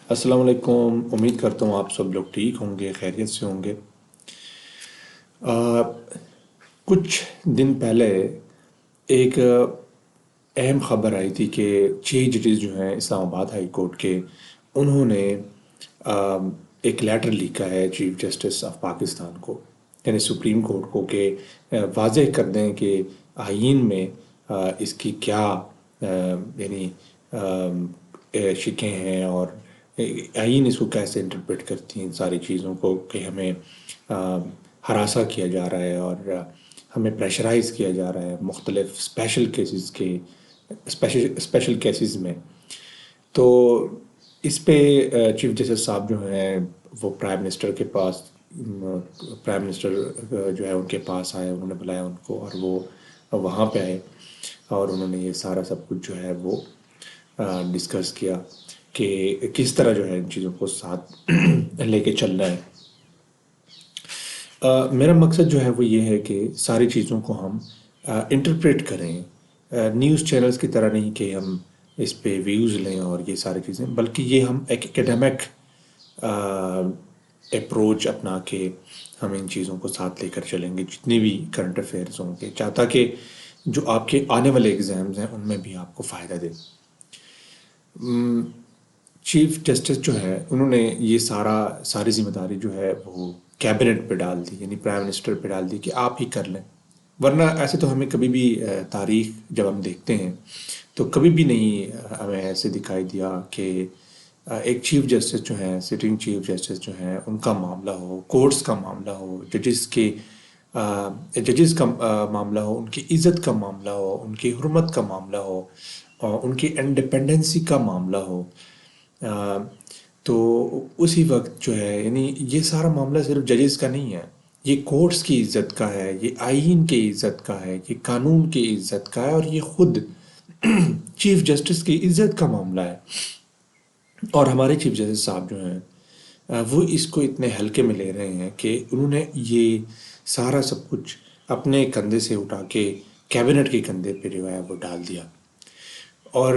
السلام علیکم، امید کرتا ہوں آپ سب لوگ ٹھیک ہوں گے، خیریت سے ہوں گے۔ آ، کچھ دن پہلے ایک اہم خبر آئی تھی کہ 6 ججز جو ہیں اسلام آباد ہائی کورٹ کے، انہوں نے آ، ایک لیٹر لکھا ہے چیف جسٹس آف پاکستان کو، یعنی سپریم کورٹ کو، کہ واضح کر دیں کہ آئین میں اس کی کیا یعنی شکیں ہیں، اور آئین اس کو کیسے انٹرپریٹ کرتی ہیں ان ساری چیزوں کو، کہ ہمیں ہراساں کیا جا رہا ہے اور ہمیں پریشرائز کیا جا رہا ہے مختلف اسپیشل کیسز میں۔ تو اس پہ چیف جسٹس صاحب جو ہیں وہ پرائم منسٹر کے پاس، پرائم منسٹر جو ہے ان کے پاس آئے، انہوں نے بلایا ان کو، اور وہ وہاں پہ آئے اور انہوں نے یہ سارا سب کچھ جو ہے وہ ڈسکس کیا کہ کس طرح جو ہے ان چیزوں کو ساتھ لے کے چلنا ہے۔ میرا مقصد جو ہے وہ یہ ہے کہ ساری چیزوں کو ہم انٹرپریٹ کریں، نیوز چینلز کی طرح نہیں کہ ہم اس پہ ویوز لیں اور یہ ساری چیزیں، بلکہ یہ ہم ایک اکیڈمک اپروچ اپنا کے ہم ان چیزوں کو ساتھ لے کر چلیں گے، جتنی بھی کرنٹ افیئرز ہوں گے، چاہتا کہ جو آپ کے آنے والے ایگزامز ہیں ان میں بھی آپ کو فائدہ دے۔ چیف جسٹس جو ہے انہوں نے یہ ساری ذمہ داری جو ہے وہ کیبنٹ پہ ڈال دی، یعنی پرائم منسٹر پہ ڈال دی کہ آپ ہی کر لیں۔ ورنہ ایسے تو ہمیں کبھی بھی تاریخ جب ہم دیکھتے ہیں تو کبھی بھی نہیں ہمیں ایسے دکھائی دیا کہ ایک چیف جسٹس جو ہیں، سٹنگ چیف جسٹس جو ہیں، ان کا معاملہ ہو، کورٹس کا معاملہ ہو، ججز کا معاملہ ہو، ان کی عزت کا معاملہ ہو، ان کی حرمت کا معاملہ ہو، اور ان کی انڈیپینڈنسی کا معاملہ ہو، تو اسی وقت جو ہے، یعنی یہ سارا معاملہ صرف ججز کا نہیں ہے، یہ کورٹس کی عزت کا ہے، یہ آئین کی عزت کا ہے، یہ قانون کی عزت کا ہے، اور یہ خود چیف جسٹس کی عزت کا معاملہ ہے۔ اور ہمارے چیف جسٹس صاحب جو ہیں وہ اس کو اتنے ہلکے میں لے رہے ہیں کہ انہوں نے یہ سارا سب کچھ اپنے کندھے سے اٹھا کے کیبنٹ کے کندھے پہ جو ہے وہ ڈال دیا۔ اور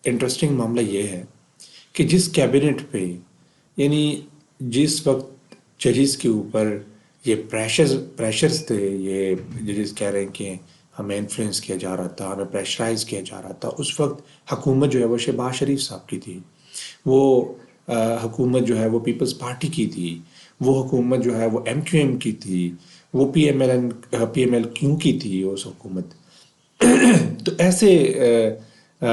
انٹرسٹنگ معاملہ یہ ہے کہ جس کیبنٹ پہ، یعنی جس وقت ججز کے اوپر یہ پریشرز تھے، یہ ججز کہہ رہے ہیں کہ ہمیں انفلوئنس کیا جا رہا تھا، ہمیں پریشرائز کیا جا رہا تھا، اس وقت حکومت جو ہے وہ شہباز شریف صاحب کی تھی، وہ حکومت جو ہے وہ پیپلز پارٹی کی تھی، وہ حکومت جو ہے وہ MQM کی تھی، وہ PML Q کی تھی اس حکومت۔ تو ایسے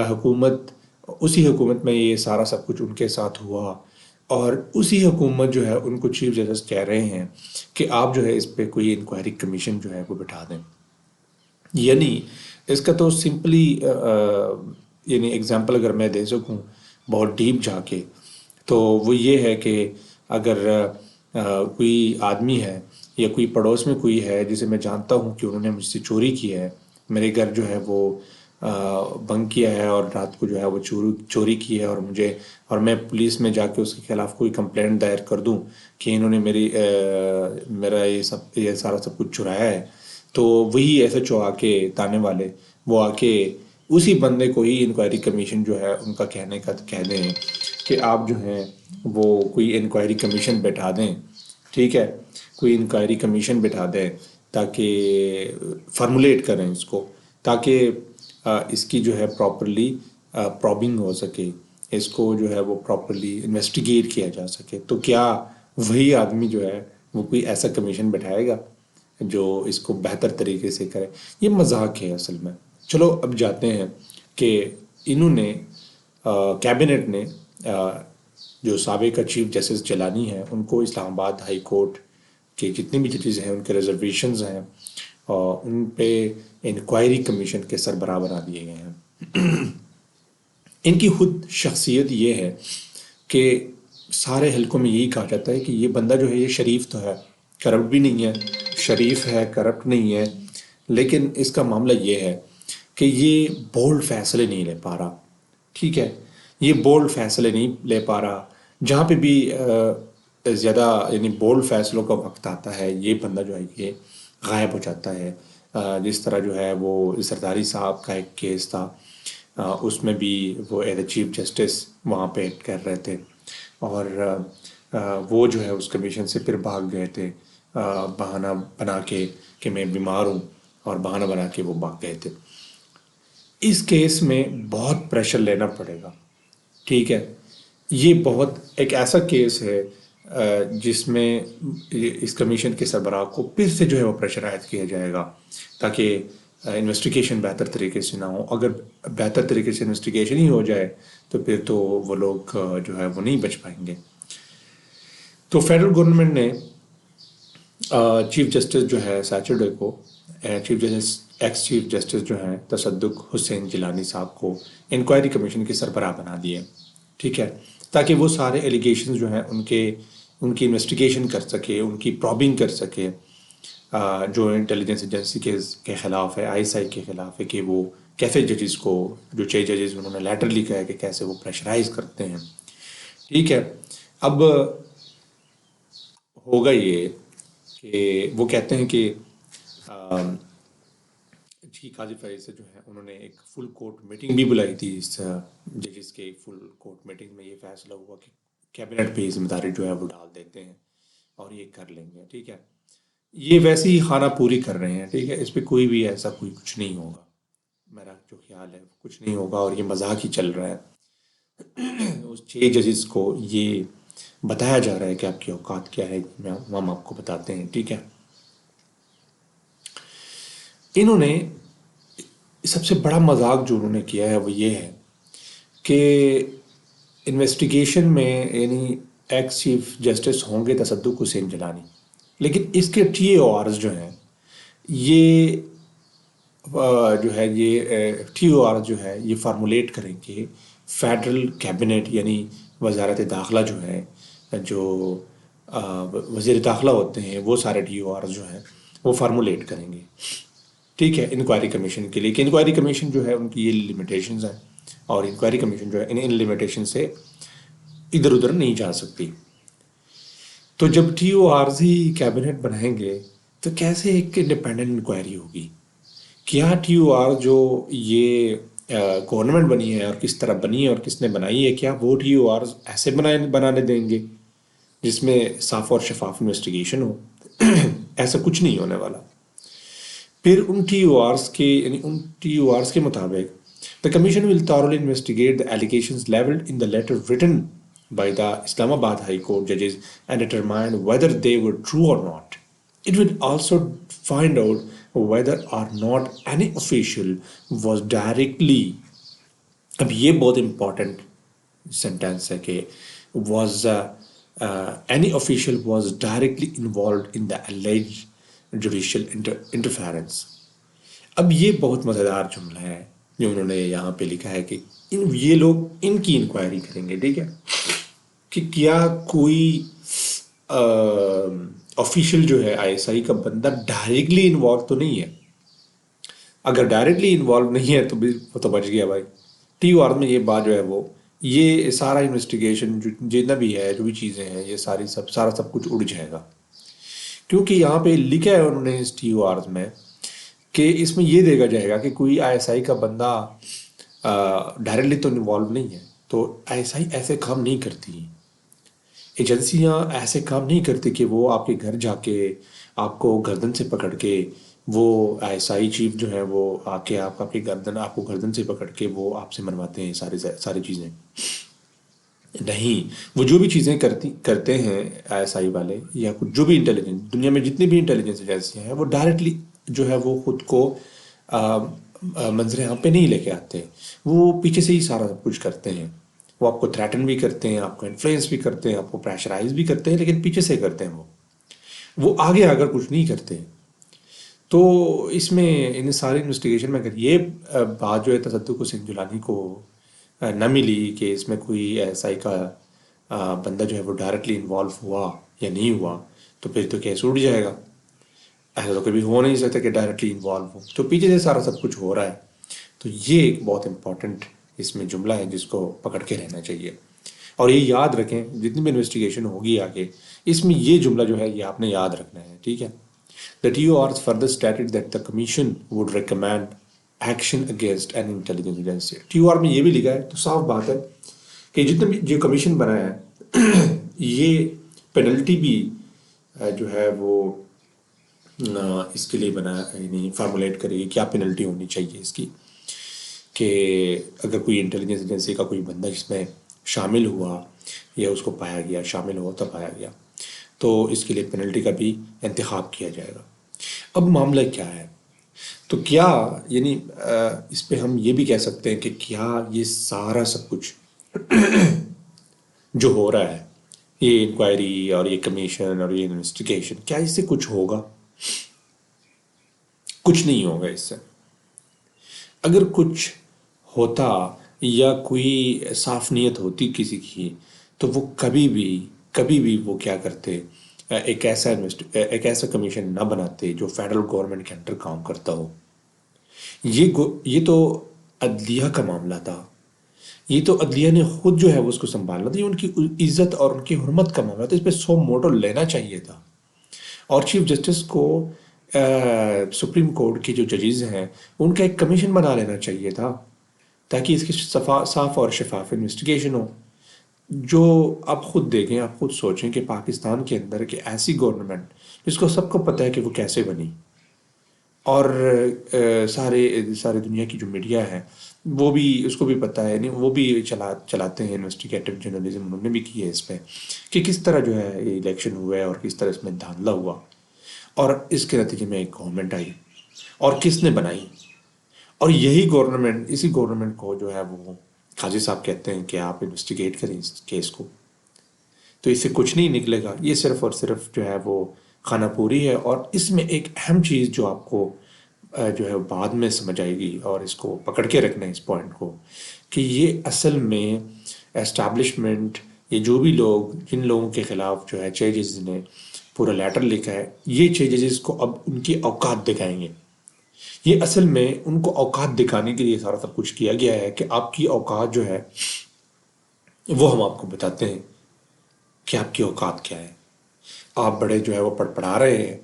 حکومت، اسی حکومت میں یہ سارا سب کچھ ان کے ساتھ ہوا، اور اسی حکومت جو ہے ان کو چیف جسٹس کہہ رہے ہیں کہ آپ جو ہے اس پہ کوئی انکوائری کمیشن جو ہے وہ بٹھا دیں۔ یعنی اس کا تو سمپلی یعنی اگزامپل اگر میں دے سکوں بہت ڈیپ جا کے، تو وہ یہ ہے کہ اگر کوئی آدمی ہے یا کوئی پڑوس میں کوئی ہے جسے میں جانتا ہوں کہ انہوں نے مجھ سے چوری کی ہے، میرے گھر جو ہے وہ بنک کیا ہے اور رات کو جو ہے وہ چوری کی ہے، اور میں پولیس میں جا کے اس کے خلاف کوئی کمپلینٹ دائر کر دوں کہ انہوں نے میرا یہ سارا سب کچھ چرایا ہے، تو وہی ایسے آ کے تانے والے وہ آ کے اسی بندے کو ہی انکوائری کمیشن جو ہے ان کا کہنے کا کہہ دیں کہ آپ جو ہیں وہ کوئی انکوائری کمیشن بٹھا دیں، ٹھیک ہے، کوئی انکوائری کمیشن بٹھا دیں تاکہ فارمولیٹ کریں اس کو، تاکہ اس کی جو ہے پراپرلی پرابنگ ہو سکے، اس کو جو ہے وہ پراپرلی انویسٹیگیٹ کیا جا سکے۔ تو کیا وہی آدمی جو ہے وہ کوئی ایسا کمیشن بٹھائے گا جو اس کو بہتر طریقے سے کرے؟ یہ مذاق ہے اصل میں۔ چلو اب جاتے ہیں کہ انہوں نے کیبنٹ نے جو سابق چیف جسٹس جیلانی ہیں ان کو اسلام آباد ہائی کورٹ کے جتنے بھی ججز ہیں ان کے ریزرویشنز ہیں، اور ان پہ انکوائری کمیشن کے سربراہ بنا دیے گئے ہیں۔ ان کی خود شخصیت یہ ہے کہ سارے حلقوں میں یہی کہا جاتا ہے کہ یہ بندہ جو ہے یہ شریف تو ہے، کرپٹ بھی نہیں ہے، شریف ہے، کرپٹ نہیں ہے، لیکن اس کا معاملہ یہ ہے کہ یہ بولڈ فیصلے نہیں لے پا رہا، ٹھیک ہے، یہ بولڈ فیصلے نہیں لے پا رہا۔ جہاں پہ بھی زیادہ یعنی بولڈ فیصلوں کا وقت آتا ہے یہ بندہ جو ہے یہ غائب ہو جاتا ہے۔ جس طرح جو ہے وہ زرداری صاحب کا ایک کیس تھا، اس میں بھی وہ ایز اے چیف جسٹس وہاں پہ ایکٹ کر رہے تھے، اور وہ جو ہے اس کمیشن سے پھر بھاگ گئے تھے بہانہ بنا کے کہ میں بیمار ہوں، اور بہانہ بنا کے وہ بھاگ گئے تھے۔ اس کیس میں بہت پریشر لینا پڑے گا، ٹھیک ہے؟ یہ بہت ایک ایسا کیس ہے جس میں اس کمیشن کے سربراہ کو پھر سے جو ہے وہ پریشر عائد کیا جائے گا تاکہ انویسٹیگیشن بہتر طریقے سے نہ ہو۔ اگر بہتر طریقے سے انویسٹیگیشن ہی ہو جائے تو پھر تو وہ لوگ جو ہے وہ نہیں بچ پائیں گے۔ تو فیڈرل گورنمنٹ نے چیف جسٹس جو ہے سیچرڈے کو، chief justice x chief justice جو ہیں تصدق حسین جیلانی صاحب کو انکوائری کمیشن کے سربراہ بنا دیے، ٹھیک ہے، تاکہ وہ سارے ایلیگیشن جو ہیں ان کی انویسٹیگیشن کر سکے، ان کی پرابنگ کر سکے، جو انٹیلیجنس ایجنسی کے خلاف ہے، آئی ایس آئی کے خلاف ہے، کہ وہ کیسے ججز کو، جو 6 ججز انہوں نے لیٹر لکھا ہے کہ کیسے وہ پریشرائز کرتے ہیں، ٹھیک ہے۔ اب ہوگا یہ کہ وہ کہتے ہیں کہ جی قاضی فیض سے جو ہے انہوں نے ایک فل کورٹ میٹنگ بھی بلائی تھی، اس ججز کے فل کورٹ میٹنگ میں یہ فیصلہ ہوا کہ کیبنٹ پہ ذمہ داری جو ہے وہ ڈال دیتے ہیں اور یہ کر لیں گے، ٹھیک ہے۔ یہ ویسے ہی خانہ پوری کر رہے ہیں، ٹھیک ہے، اس پہ کوئی بھی ایسا کچھ نہیں ہوگا، میرا جو خیال ہے کچھ نہیں ہوگا، اور یہ مذاق ہی چل رہا ہے۔ اس 6 ججز کو یہ بتایا جا رہا ہے کہ آپ کی اوقات کیا ہے، ہم آپ کو بتاتے ہیں، ٹھیک ہے۔ انہوں نے سب سے بڑا مذاق جو انہوں نے کیا ہے وہ یہ ہے کہ انویسٹیگیشن میں یعنی ایکس چیف جسٹس ہوں گے تصدق حسین جیلانی، لیکن اس کے ٹی اے او آرز جو ہیں یہ جو ہے یہ ٹی او آر جو ہے یہ فارمولیٹ کریں گے فیڈرل کیبنٹ، یعنی وزارت داخلہ جو ہے، جو وزیر داخلہ ہوتے ہیں، وہ سارے ٹی او آرز جو ہیں وہ فارمولیٹ کریں گے، ٹھیک ہے، انکوائری کمیشن کے لیے، کہ انکوائری کمیشن جو ہے ان کی یہ لمیٹیشنز ہیں، اور انکوائری کمیشن جو ہے ان لمیٹیشن سے ادھر ادھر نہیں جا سکتی۔ تو جب ٹی او آرز ہی کیبنٹ بنائیں گے تو کیسے ایک انڈیپینڈنٹ انکوائری ہوگی؟ کیا ٹی او آر جو یہ گورنمنٹ بنی ہے اور کس طرح بنی ہے اور کس نے بنائی ہے، کیا وہ ٹی او آرز ایسے بنانے دیں گے جس میں صاف اور شفاف انویسٹیگیشن ہو؟ ایسا کچھ نہیں ہونے والا۔ پھر ان ٹی او آرز کے یعنی ان ٹی او آرز کے مطابق the commission will thoroughly investigate the allegations leveled in the letter written by the Islamabad High Court judges and determine whether they were true or not. It will also find out whether or not any official was directly، اب یہ بہت important sentence ہے کہ was any official was directly involved in the alleged judicial interference۔ اب یہ بہت مزیدار جملہ ہے جو انہوں نے یہاں پہ لکھا ہے کہ یہ لوگ ان کی انکوائری کریں گے، ٹھیک ہے، کہ کیا کوئی آفیشیل جو ہے آئی ایس آئی کا بندہ ڈائریکٹلی انوالو تو نہیں ہے۔ اگر ڈائریکٹلی انوالو نہیں ہے تو بھی وہ تو بچ گیا بھائی۔ ٹی او آر میں یہ بات جو ہے وہ یہ سارا انویسٹیگیشن جتنا بھی ہے، جو بھی چیزیں ہیں، یہ سارا سب کچھ اڑ جائے گا، کیونکہ یہاں پہ لکھا ہے انہوں نے اس ٹی او آرز میں کہ اس میں یہ دیکھا جائے گا کہ کوئی آئی ایس آئی کا بندہ ڈائریکٹلی تو انوالو نہیں ہے، تو آئی ایس آئی ایسے کام نہیں کرتی، ایجنسیاں ایسے کام نہیں کرتی کہ وہ آپ کے گھر جا کے آپ کو گردن سے پکڑ کے، وہ آئی ایس آئی چیف جو ہے وہ آ کے آپ کو گردن سے پکڑ کے وہ آپ سے منواتے ہیں ساری چیزیں۔ نہیں، وہ جو بھی چیزیں کرتے ہیں آئی ایس آئی والے یا جو بھی انٹیلیجنس دنیا میں جتنی بھی انٹیلیجنس ایجنسیاں ہیں، وہ ڈائریکٹلی جو ہے وہ خود کو منظر عام پہ نہیں لے کے آتے، وہ پیچھے سے ہی سارا سب کچھ کرتے ہیں۔ وہ آپ کو تھریٹن بھی کرتے ہیں، آپ کو انفلوئنس بھی کرتے ہیں، آپ کو پریشرائز بھی کرتے ہیں، لیکن پیچھے سے کرتے ہیں، وہ آگے اگر کچھ نہیں کرتے۔ تو اس میں ان ساری انویسٹیگیشن میں اگر یہ بات جو ہے تصدق حسین جیلانی کو نہ ملی کہ اس میں کوئی ایس آئی کا بندہ جو ہے وہ ڈائریکٹلی انوالو ہوا یا نہیں ہوا، تو پھر تو کیس اڑ جائے گا۔ ایسا تو کبھی ہو نہیں سکتا کہ ڈائریکٹلی انوالو ہو، تو پیچھے سے سارا سب کچھ ہو رہا ہے۔ تو یہ ایک بہت امپورٹنٹ اس میں جملہ ہے جس کو پکڑ کے رہنا چاہیے، اور یہ یاد رکھیں جتنی بھی انویسٹیگیشن ہوگی آگے، اس میں یہ جملہ جو ہے یہ آپ نے یاد رکھنا ہے، ٹھیک ہے۔ The TORs further stated that the Commission would recommend action against an intelligence agency. T O R میں یہ بھی لکھا ہے تو صاف بات ہے کہ جتنے بھی جو کمیشن بنایا ہے یہ پینلٹی بھی جو ہے وہ اس کے لیے بنا یعنی فارمولیٹ کرے گی کیا پینلٹی ہونی چاہیے اس کی کہ اگر کوئی انٹیلیجنس ایجنسی کا کوئی بندہ اس میں شامل ہوا یا اس کو پایا گیا شامل ہوا تو پایا گیا تو اس کے لیے پینلٹی کا بھی انتخاب کیا جائے گا. اب معاملہ کیا ہے تو کیا یعنی اس پہ ہم یہ بھی کہہ سکتے ہیں کہ کیا یہ سارا سب کچھ جو ہو رہا ہے یہ انکوائری اور یہ کمیشن اور یہ انویسٹیگیشن کیا اس سے کچھ ہوگا؟ کچھ نہیں ہوگا اس سے. اگر کچھ ہوتا یا کوئی صاف نیت ہوتی کسی کی تو وہ کبھی بھی وہ کیا کرتے ایک ایسا کمیشن نہ بناتے جو فیڈرل گورنمنٹ کے انڈر کام کرتا ہو. یہ تو عدلیہ کا معاملہ تھا. یہ تو عدلیہ نے خود جو ہے وہ اس کو سنبھالنا تھا. یہ ان کی عزت اور ان کی حرمت کا معاملہ تھا. اس پہ سو موٹو لینا چاہیے تھا. اور چیف جسٹس کو سپریم کورٹ کے جو ججز ہیں ان کا ایک کمیشن بنا لینا چاہیے تھا تاکہ اس کی صاف اور شفاف انویسٹیگیشن ہو. جو آپ خود دیکھیں آپ خود سوچیں کہ پاکستان کے اندر کہ ایسی گورنمنٹ جس کو سب کو پتہ ہے کہ وہ کیسے بنی اور سارے دنیا کی جو میڈیا ہے وہ بھی اس کو بھی پتہ ہے نہیں وہ بھی چلاتے ہیں انویسٹیگیٹو جرنلزم انہوں نے بھی کی ہے اس پہ کہ کس طرح جو ہے یہ الیکشن ہوا ہے اور کس طرح اس میں دھاندلا ہوا اور اس کے نتیجے میں ایک گورنمنٹ آئی اور کس نے بنائی. اور یہی گورنمنٹ اسی گورنمنٹ کو جو ہے وہ قاضی صاحب کہتے ہیں کہ آپ انویسٹیگیٹ کریں اس کیس کو. تو اس سے کچھ نہیں نکلے گا. یہ صرف اور صرف جو ہے وہ خانہ پوری ہے. اور اس میں ایک اہم چیز جو آپ کو جو ہے بعد میں سمجھ آئے گی اور اس کو پکڑ کے رکھنا ہے اس پوائنٹ کو کہ یہ اصل میں اسٹیبلشمنٹ یہ جو بھی لوگ جن لوگوں کے خلاف جو ہے چھ ججز نے پورا لیٹر لکھا ہے یہ چھ ججز کو اب ان کی اوقات دکھائیں گے. یہ اصل میں ان کو اوقات دکھانے کے لیے سارا سب کچھ کیا گیا ہے کہ آپ کی اوقات جو ہے وہ ہم آپ کو بتاتے ہیں کہ آپ کی اوقات کیا ہے. آپ بڑے جو ہے وہ پڑھا رہے ہیں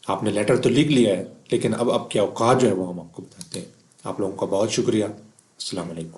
آپ نے لیٹر تو لکھ لیا ہے لیکن اب آپ کے اوقات جو ہے وہ ہم آپ کو بتاتے ہیں. آپ لوگوں کا بہت شکریہ. السلام علیکم.